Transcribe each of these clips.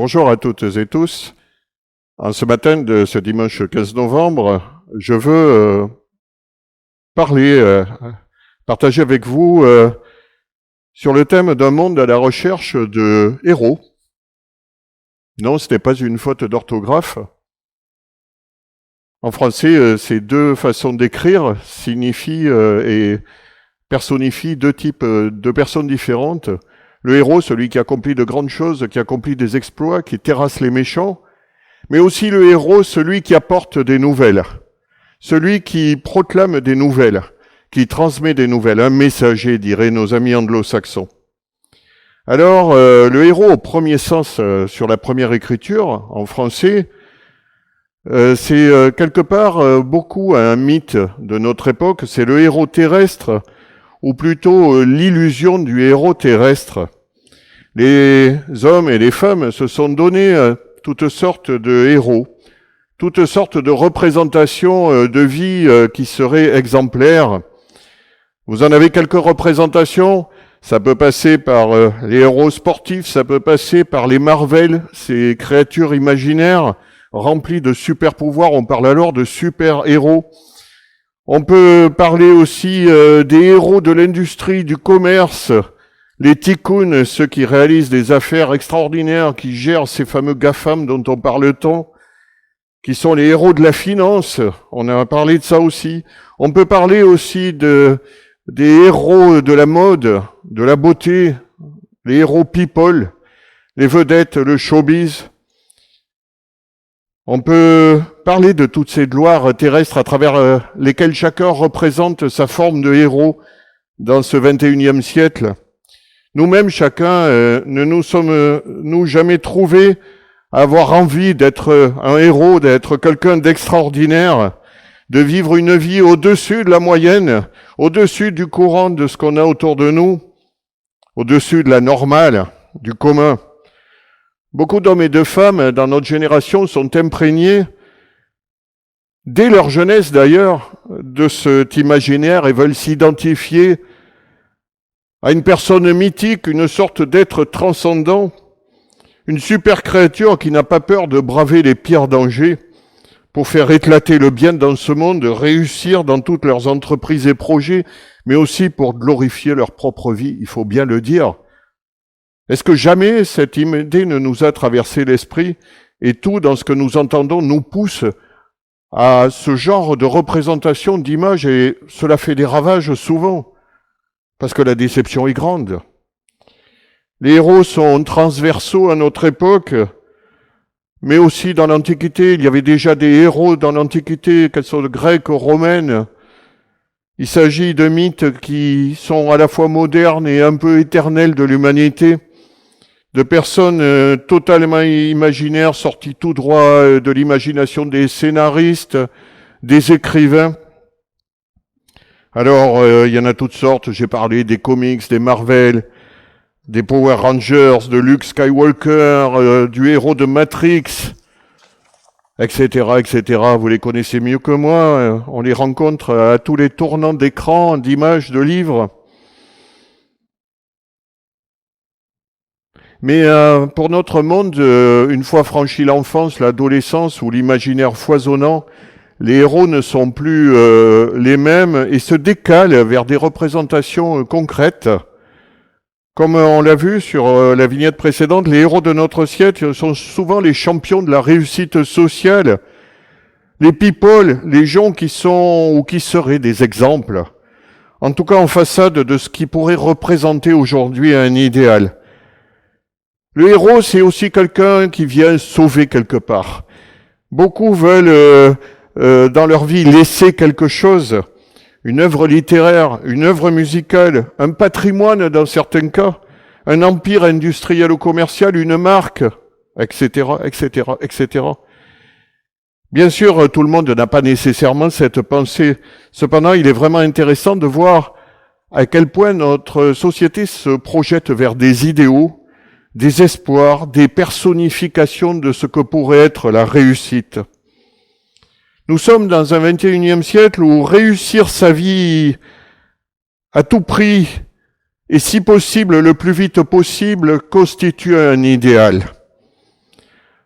Bonjour à toutes et tous. En ce matin de ce dimanche 15 novembre, je veux partager avec vous sur le thème d'un monde à la recherche de héros. Non, ce n'est pas une faute d'orthographe. En français, ces deux façons d'écrire signifient et personnifient deux types de personnes différentes. Le héros, celui qui accomplit de grandes choses, qui accomplit des exploits, qui terrasse les méchants, mais aussi le héros, celui qui apporte des nouvelles, celui qui proclame des nouvelles, qui transmet des nouvelles, un messager, diraient nos amis anglo-saxons. Alors, le héros au premier sens sur la première écriture, en français, c'est quelque part beaucoup un mythe de notre époque, c'est le héros terrestre, ou plutôt l'illusion du héros terrestre. Les hommes et les femmes se sont donnés toutes sortes de héros, toutes sortes de représentations de vie qui seraient exemplaires. Vous en avez quelques représentations, ça peut passer par les héros sportifs, ça peut passer par les Marvel, ces créatures imaginaires remplies de super pouvoirs, on parle alors de super héros. On peut parler aussi des héros de l'industrie, du commerce, les tycoons, ceux qui réalisent des affaires extraordinaires, qui gèrent ces fameux GAFAM dont on parle tant, qui sont les héros de la finance, on a parlé de ça aussi. On peut parler aussi des héros de la mode, de la beauté, les héros people, les vedettes, le showbiz. On peut parler de toutes ces gloires terrestres à travers lesquelles chacun représente sa forme de héros dans ce 21e siècle. Nous-mêmes, chacun, ne nous sommes-nous jamais trouvés à avoir envie d'être un héros, d'être quelqu'un d'extraordinaire, de vivre une vie au-dessus de la moyenne, au-dessus du courant de ce qu'on a autour de nous, au-dessus de la normale, du commun. Beaucoup d'hommes et de femmes dans notre génération sont imprégnés, dès leur jeunesse d'ailleurs, de cet imaginaire et veulent s'identifier à une personne mythique, une sorte d'être transcendant, une super créature qui n'a pas peur de braver les pires dangers pour faire éclater le bien dans ce monde, réussir dans toutes leurs entreprises et projets, mais aussi pour glorifier leur propre vie, il faut bien le dire. Est-ce que jamais cette idée ne nous a traversé l'esprit et tout dans ce que nous entendons nous pousse à ce genre de représentation d'image et cela fait des ravages souvent parce que la déception est grande. Les héros sont transversaux à notre époque, mais aussi dans l'Antiquité. Il y avait déjà des héros dans l'Antiquité, qu'elles soient grecques ou romaines. Il s'agit de mythes qui sont à la fois modernes et un peu éternels de l'humanité, de personnes totalement imaginaires, sorties tout droit de l'imagination des scénaristes, des écrivains. Alors, il y en a toutes sortes, j'ai parlé des comics, des Marvel, des Power Rangers, de Luke Skywalker, du héros de Matrix, etc., etc. Vous les connaissez mieux que moi, on les rencontre à tous les tournants d'écran, d'images, de livres. Mais pour notre monde, une fois franchi l'enfance, l'adolescence ou l'imaginaire foisonnant, les héros ne sont plus les mêmes et se décalent vers des représentations concrètes. Comme on l'a vu sur la vignette précédente, les héros de notre siècle sont souvent les champions de la réussite sociale, les people, les gens qui sont ou qui seraient des exemples, en tout cas en façade de ce qui pourrait représenter aujourd'hui un idéal. Le héros, c'est aussi quelqu'un qui vient sauver quelque part. Beaucoup veulent, dans leur vie, laisser quelque chose, une œuvre littéraire, une œuvre musicale, un patrimoine dans certains cas, un empire industriel ou commercial, une marque, etc., etc., etc. Bien sûr, tout le monde n'a pas nécessairement cette pensée. Cependant, il est vraiment intéressant de voir à quel point notre société se projette vers des idéaux, des espoirs, des personnifications de ce que pourrait être la réussite. Nous sommes dans un 21e siècle où réussir sa vie à tout prix et si possible le plus vite possible constitue un idéal.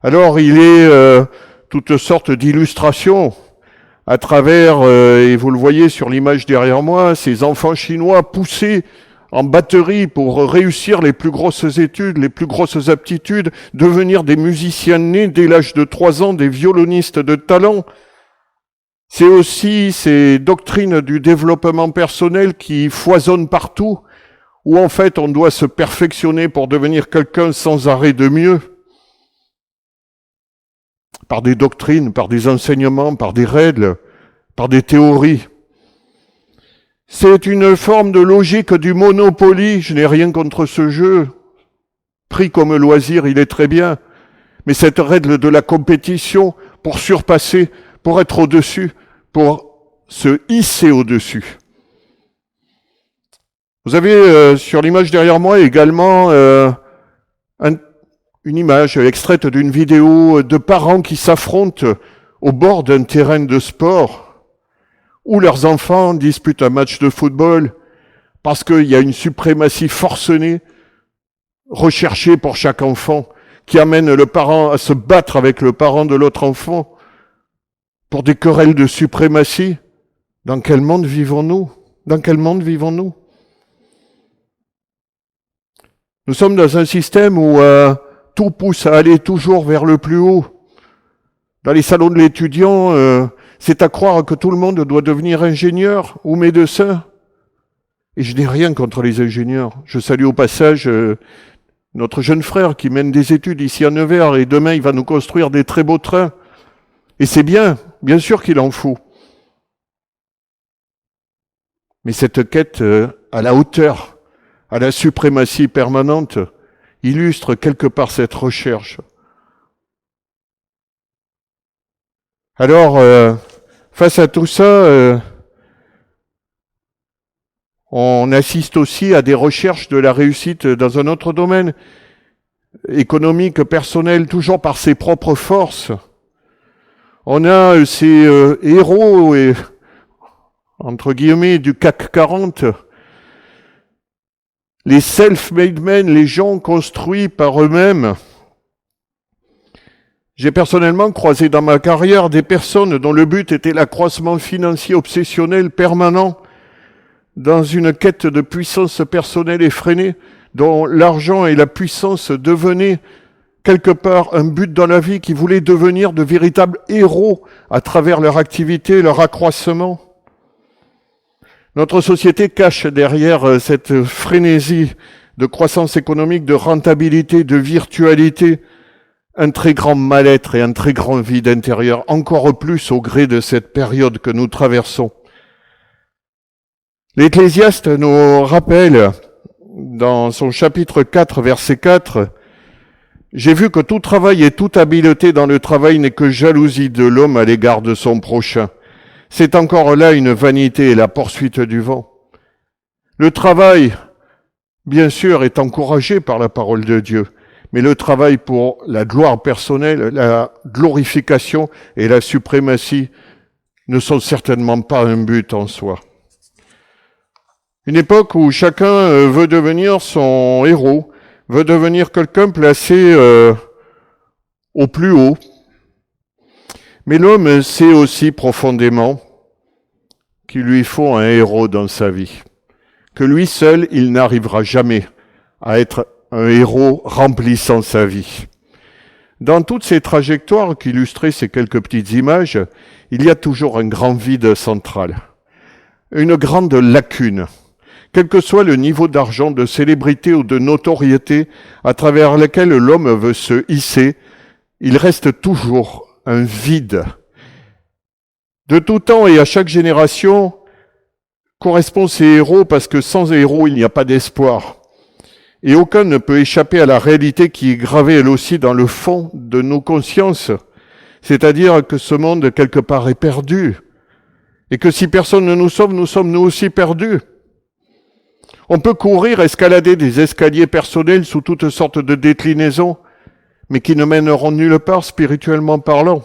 Alors il est toutes sortes d'illustrations à travers, et vous le voyez sur l'image derrière moi, ces enfants chinois poussés en batterie pour réussir les plus grosses études, les plus grosses aptitudes, devenir des musiciens nés dès l'âge de 3 ans, des violonistes de talent. C'est aussi ces doctrines du développement personnel qui foisonnent partout, où en fait on doit se perfectionner pour devenir quelqu'un sans arrêt de mieux. Par des doctrines, par des enseignements, par des règles, par des théories. C'est une forme de logique du Monopoly. Je n'ai rien contre ce jeu. Pris comme loisir, il est très bien. Mais cette règle de la compétition pour surpasser, pour être au-dessus, pour se hisser au-dessus. Vous avez sur l'image derrière moi également une image extraite d'une vidéo de parents qui s'affrontent au bord d'un terrain de sport où leurs enfants disputent un match de football parce qu'il y a une suprématie forcenée recherchée pour chaque enfant qui amène le parent à se battre avec le parent de l'autre enfant pour des querelles de suprématie. Dans quel monde vivons-nous? Dans quel monde vivons-nous? Nous sommes dans un système où tout pousse à aller toujours vers le plus haut. Dans les salons de l'étudiant, c'est à croire que tout le monde doit devenir ingénieur ou médecin. Et je n'ai rien contre les ingénieurs. Je salue au passage notre jeune frère qui mène des études ici à Nevers et demain il va nous construire des très beaux trains. Et c'est bien sûr qu'il en faut. Mais cette quête à la hauteur, à la suprématie permanente, illustre quelque part cette recherche. Alors, face à tout ça, on assiste aussi à des recherches de la réussite dans un autre domaine, économique, personnel, toujours par ses propres forces. On a ces héros, et, entre guillemets, du CAC 40, les self-made men, les gens construits par eux-mêmes. J'ai personnellement croisé dans ma carrière des personnes dont le but était l'accroissement financier obsessionnel permanent dans une quête de puissance personnelle effrénée, dont l'argent et la puissance devenaient quelque part un but dans la vie, qui voulaient devenir de véritables héros à travers leur activité, leur accroissement. Notre société cache derrière cette frénésie de croissance économique, de rentabilité, de virtualité, un très grand mal-être et un très grand vide intérieur, encore plus au gré de cette période que nous traversons. L'Ecclésiaste nous rappelle, dans son chapitre 4, verset 4, « J'ai vu que tout travail et toute habileté dans le travail n'est que jalousie de l'homme à l'égard de son prochain. C'est encore là une vanité et la poursuite du vent. » Le travail, bien sûr, est encouragé par la parole de Dieu, mais le travail pour la gloire personnelle, la glorification et la suprématie ne sont certainement pas un but en soi. Une époque où chacun veut devenir son héros, veut devenir quelqu'un placé au plus haut. Mais l'homme sait aussi profondément qu'il lui faut un héros dans sa vie, que lui seul, il n'arrivera jamais à être un héros remplissant sa vie. Dans toutes ces trajectoires qu'illustraient ces quelques petites images, il y a toujours un grand vide central, une grande lacune. Quel que soit le niveau d'argent, de célébrité ou de notoriété à travers lequel l'homme veut se hisser, il reste toujours un vide. De tout temps et à chaque génération correspondent ces héros, parce que sans héros, il n'y a pas d'espoir. Et aucun ne peut échapper à la réalité qui est gravée elle aussi dans le fond de nos consciences. C'est-à-dire que ce monde, quelque part, est perdu. Et que si personne ne nous sauve, nous sommes nous aussi perdus. On peut courir, escalader des escaliers personnels sous toutes sortes de déclinaisons, mais qui ne mèneront nulle part spirituellement parlant.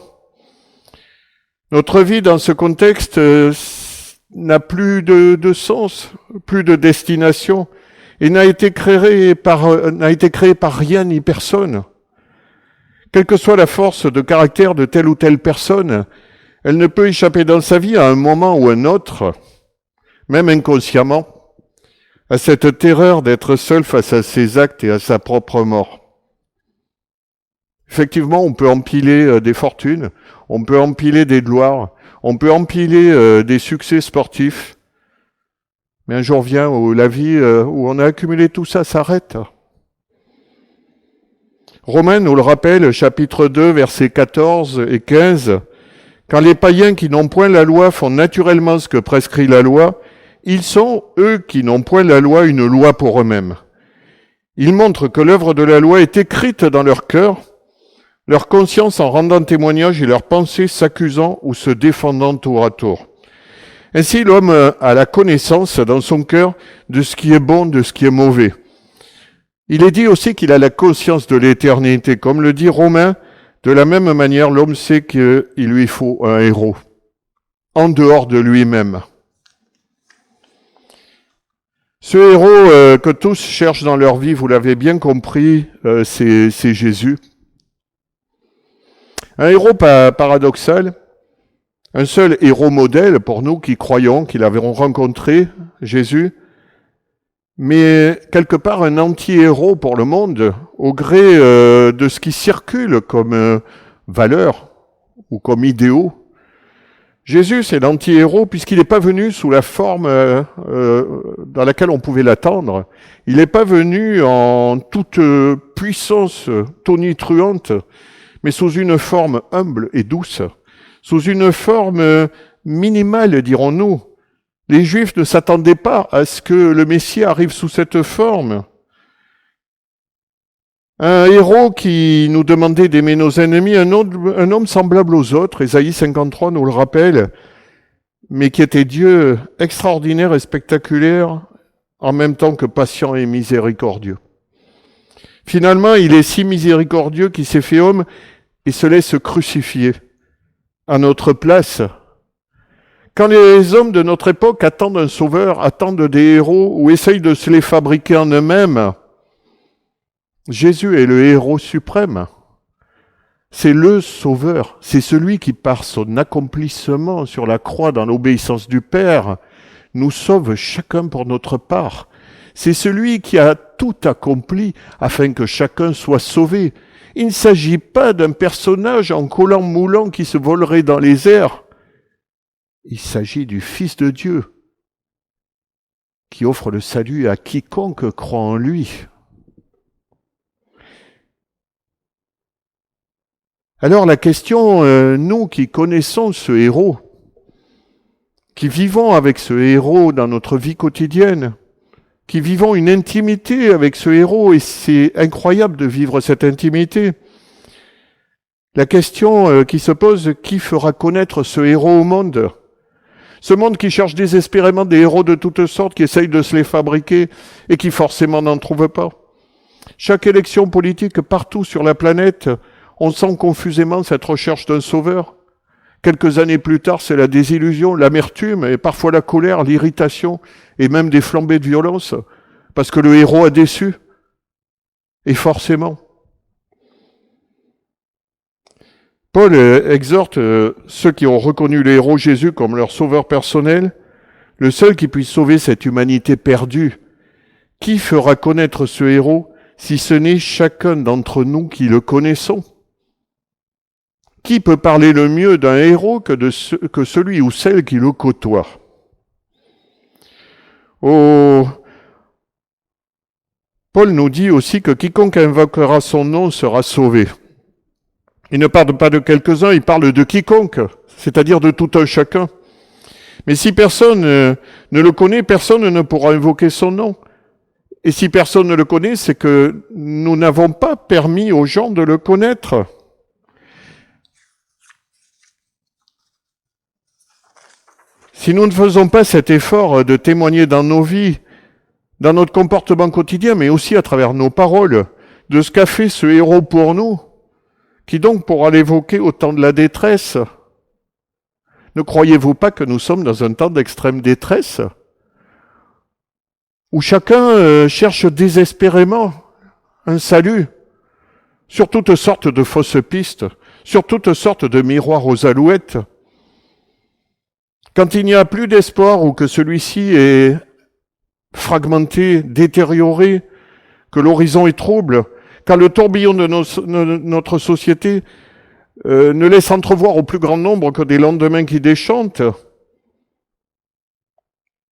Notre vie dans ce contexte n'a plus de sens, plus de destination, et n'a été créée par rien ni personne. Quelle que soit la force de caractère de telle ou telle personne, elle ne peut échapper dans sa vie à un moment ou un autre, même inconsciemment, à cette terreur d'être seul face à ses actes et à sa propre mort. Effectivement, on peut empiler des fortunes, on peut empiler des gloires, on peut empiler des succès sportifs, mais un jour vient où la vie, où on a accumulé tout ça, s'arrête. Romains nous le rappelle, chapitre 2, versets 14 et 15, « Quand les païens qui n'ont point la loi font naturellement ce que prescrit la loi, ils sont, eux qui n'ont point la loi, une loi pour eux-mêmes. Ils montrent que l'œuvre de la loi est écrite dans leur cœur, leur conscience en rendant témoignage et leurs pensées s'accusant ou se défendant tour à tour. Ainsi, l'homme a la connaissance dans son cœur de ce qui est bon, de ce qui est mauvais. Il est dit aussi qu'il a la conscience de l'éternité. Comme le dit Romain, de la même manière, l'homme sait qu'il lui faut un héros, en dehors de lui-même. Ce héros que tous cherchent dans leur vie, vous l'avez bien compris, c'est Jésus. Un héros paradoxal, un seul héros modèle pour nous qui croyons qu'il avons rencontré, Jésus, mais quelque part un anti-héros pour le monde, au gré de ce qui circule comme valeurs ou comme idéaux. Jésus, c'est l'anti-héros puisqu'il n'est pas venu sous la forme dans laquelle on pouvait l'attendre. Il n'est pas venu en toute puissance tonitruante, mais sous une forme humble et douce, sous une forme minimale, dirons-nous. Les Juifs ne s'attendaient pas à ce que le Messie arrive sous cette forme. Un héros qui nous demandait d'aimer nos ennemis, un homme semblable aux autres, Ésaïe 53 nous le rappelle, mais qui était Dieu extraordinaire et spectaculaire, en même temps que patient et miséricordieux. Finalement, il est si miséricordieux qu'il s'est fait homme et se laisse crucifier à notre place. Quand les hommes de notre époque attendent un sauveur, attendent des héros ou essayent de se les fabriquer en eux-mêmes, Jésus est le héros suprême. C'est le sauveur. C'est celui qui, par son accomplissement sur la croix dans l'obéissance du Père, nous sauve chacun pour notre part. C'est celui qui a tout accompli afin que chacun soit sauvé. Il ne s'agit pas d'un personnage en collant moulant qui se volerait dans les airs. Il s'agit du Fils de Dieu qui offre le salut à quiconque croit en lui. Alors la question, nous qui connaissons ce héros, qui vivons avec ce héros dans notre vie quotidienne, qui vivons une intimité avec ce héros, et c'est incroyable de vivre cette intimité. La question qui se pose, qui fera connaître ce héros au monde ? Ce monde qui cherche désespérément des héros de toutes sortes, qui essayent de se les fabriquer et qui forcément n'en trouvent pas. Chaque élection politique partout sur la planète, on sent confusément cette recherche d'un sauveur. Quelques années plus tard, c'est la désillusion, l'amertume et parfois la colère, l'irritation et même des flambées de violence parce que le héros a déçu. Et forcément. Paul exhorte ceux qui ont reconnu le héros Jésus comme leur sauveur personnel, le seul qui puisse sauver cette humanité perdue. Qui fera connaître ce héros si ce n'est chacun d'entre nous qui le connaissons ? Qui peut parler le mieux d'un héros que celui ou celle qui le côtoie ? Paul nous dit aussi que quiconque invoquera son nom sera sauvé. Il ne parle pas de quelques-uns, il parle de quiconque, c'est-à-dire de tout un chacun. Mais si personne ne le connaît, personne ne pourra invoquer son nom. Et si personne ne le connaît, c'est que nous n'avons pas permis aux gens de le connaître. Si nous ne faisons pas cet effort de témoigner dans nos vies, dans notre comportement quotidien, mais aussi à travers nos paroles, de ce qu'a fait ce héros pour nous, qui donc pourra l'évoquer au temps de la détresse, ne croyez-vous pas que nous sommes dans un temps d'extrême détresse, où chacun cherche désespérément un salut, sur toutes sortes de fausses pistes, sur toutes sortes de miroirs aux alouettes. Quand il n'y a plus d'espoir ou que celui-ci est fragmenté, détérioré, que l'horizon est trouble, quand le tourbillon de notre société ne laisse entrevoir au plus grand nombre que des lendemains qui déchantent,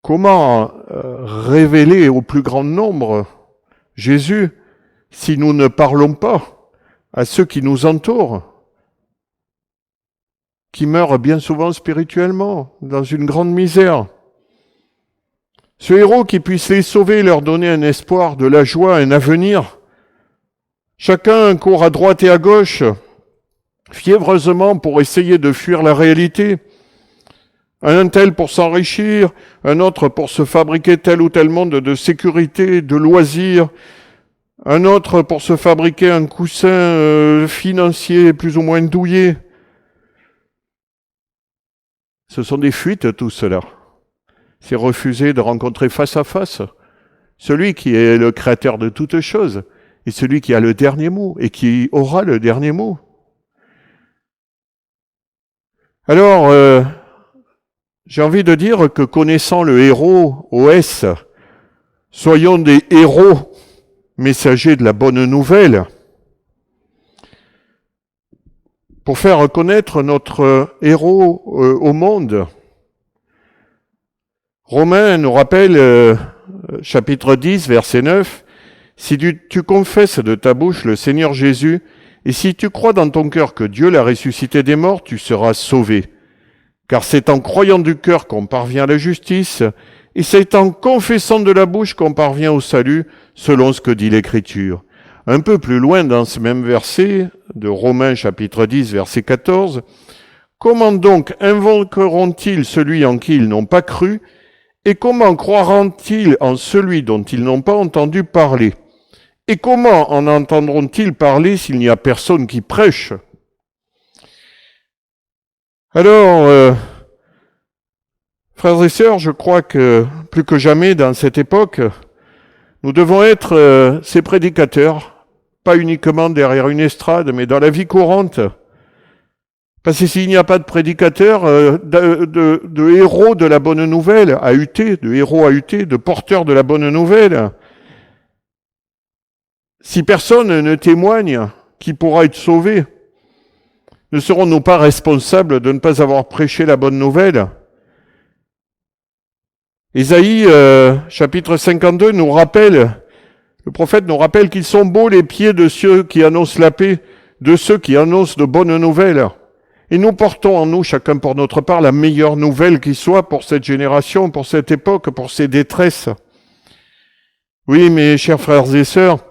comment révéler au plus grand nombre Jésus si nous ne parlons pas à ceux qui nous entourent, qui meurent bien souvent spirituellement, dans une grande misère? Ce héros qui puisse les sauver, leur donner un espoir, de la joie, un avenir. Chacun court à droite et à gauche, fiévreusement pour essayer de fuir la réalité. Un tel pour s'enrichir, un autre pour se fabriquer tel ou tel monde de sécurité, de loisirs, un autre pour se fabriquer un coussin financier plus ou moins douillet. Ce sont des fuites, tout cela. C'est refuser de rencontrer face à face celui qui est le créateur de toutes choses et celui qui a le dernier mot et qui aura le dernier mot. Alors, j'ai envie de dire que connaissant le héros OS, soyons des héros messagers de la bonne nouvelle pour faire reconnaître notre héros au monde. Romains nous rappelle, chapitre 10, verset 9, « Si tu confesses de ta bouche le Seigneur Jésus, et si tu crois dans ton cœur que Dieu l'a ressuscité des morts, tu seras sauvé. Car c'est en croyant du cœur qu'on parvient à la justice, et c'est en confessant de la bouche qu'on parvient au salut, selon ce que dit l'Écriture. » Un peu plus loin dans ce même verset, de Romains chapitre 10, verset 14, « Comment donc invoqueront-ils celui en qui ils n'ont pas cru, et comment croiront-ils en celui dont ils n'ont pas entendu parler? Et comment en entendront-ils parler s'il n'y a personne qui prêche ?» Alors, frères et sœurs, je crois que plus que jamais dans cette époque, nous devons être ces prédicateurs, pas uniquement derrière une estrade, mais dans la vie courante. Parce que s'il n'y a pas de prédicateurs, de héros de la bonne nouvelle, AUT, de héros AUT, de porteurs de la bonne nouvelle, si personne ne témoigne, qui pourra être sauvé? Ne serons-nous pas responsables de ne pas avoir prêché la bonne nouvelle? Ésaïe, chapitre 52, nous rappelle, le prophète nous rappelle qu'ils sont beaux les pieds de ceux qui annoncent la paix, de ceux qui annoncent de bonnes nouvelles. Et nous portons en nous, chacun pour notre part, la meilleure nouvelle qui soit pour cette génération, pour cette époque, pour ces détresses. Oui, mes chers frères et sœurs,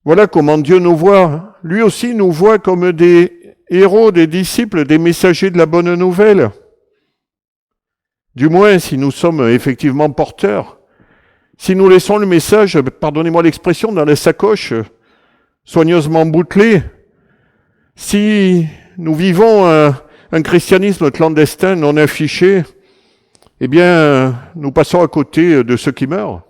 voilà comment Dieu nous voit. Lui aussi nous voit comme des héros, des disciples, des messagers de la bonne nouvelle. Du moins, si nous sommes effectivement porteurs. Si nous laissons le message, pardonnez-moi l'expression, dans les sacoches, soigneusement bouclées, si nous vivons un christianisme clandestin, non affiché, eh bien, nous passons à côté de ceux qui meurent.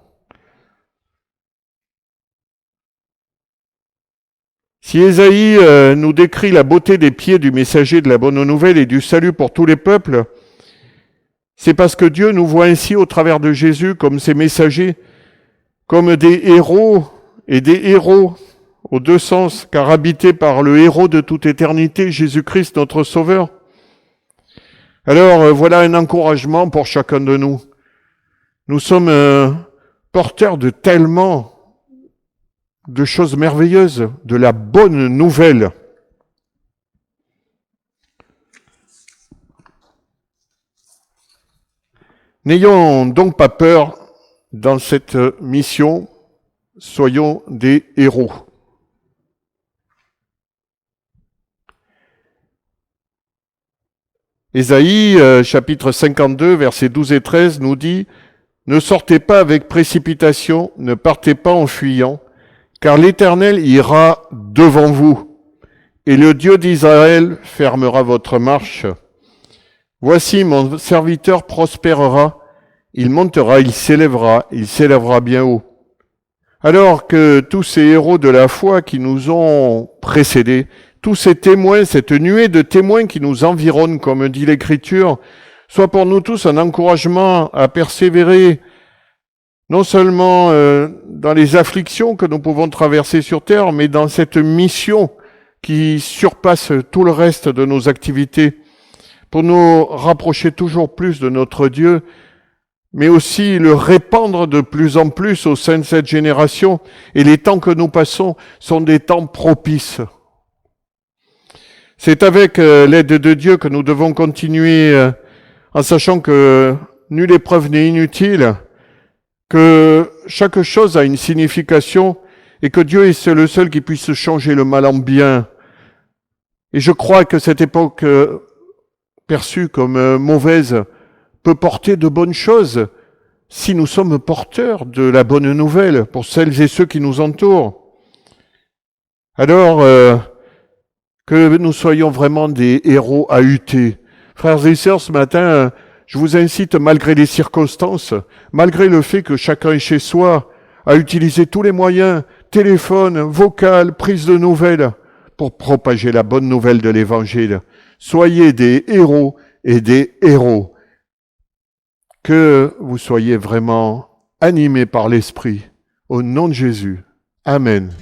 Si Ésaïe nous décrit la beauté des pieds du messager de la bonne nouvelle et du salut pour tous les peuples, c'est parce que Dieu nous voit ainsi au travers de Jésus comme ses messagers, comme des héros et des héros, aux deux sens, car habités par le héros de toute éternité, Jésus-Christ, notre Sauveur. Alors, voilà un encouragement pour chacun de nous. Nous sommes porteurs de tellement de choses merveilleuses, de la bonne nouvelle. N'ayons donc pas peur dans cette mission, soyons des héros. Ésaïe, chapitre 52, versets 12 et 13, nous dit « Ne sortez pas avec précipitation, ne partez pas en fuyant, car l'Éternel ira devant vous, et le Dieu d'Israël fermera votre marche. Voici, mon serviteur prospérera, il montera, il s'élèvera bien haut. » Alors que tous ces héros de la foi qui nous ont précédés, tous ces témoins, cette nuée de témoins qui nous environnent, comme dit l'Écriture, soient pour nous tous un encouragement à persévérer, non seulement dans les afflictions que nous pouvons traverser sur terre, mais dans cette mission qui surpasse tout le reste de nos activités, pour nous rapprocher toujours plus de notre Dieu, mais aussi le répandre de plus en plus au sein de cette génération. Et les temps que nous passons sont des temps propices. C'est avec l'aide de Dieu que nous devons continuer en sachant que nulle épreuve n'est inutile, que chaque chose a une signification et que Dieu est le seul qui puisse changer le mal en bien. Et je crois que cette époque perçue comme mauvaise peut porter de bonnes choses si nous sommes porteurs de la bonne nouvelle pour celles et ceux qui nous entourent. Alors, que nous soyons vraiment des héros ahutés. Frères et sœurs, ce matin, je vous incite, malgré les circonstances, malgré le fait que chacun est chez soi, à utiliser tous les moyens, téléphone, vocal, prise de nouvelles, pour propager la bonne nouvelle de l'Évangile. Soyez des héros et des héros. Que vous soyez vraiment animés par l'Esprit. Au nom de Jésus. Amen.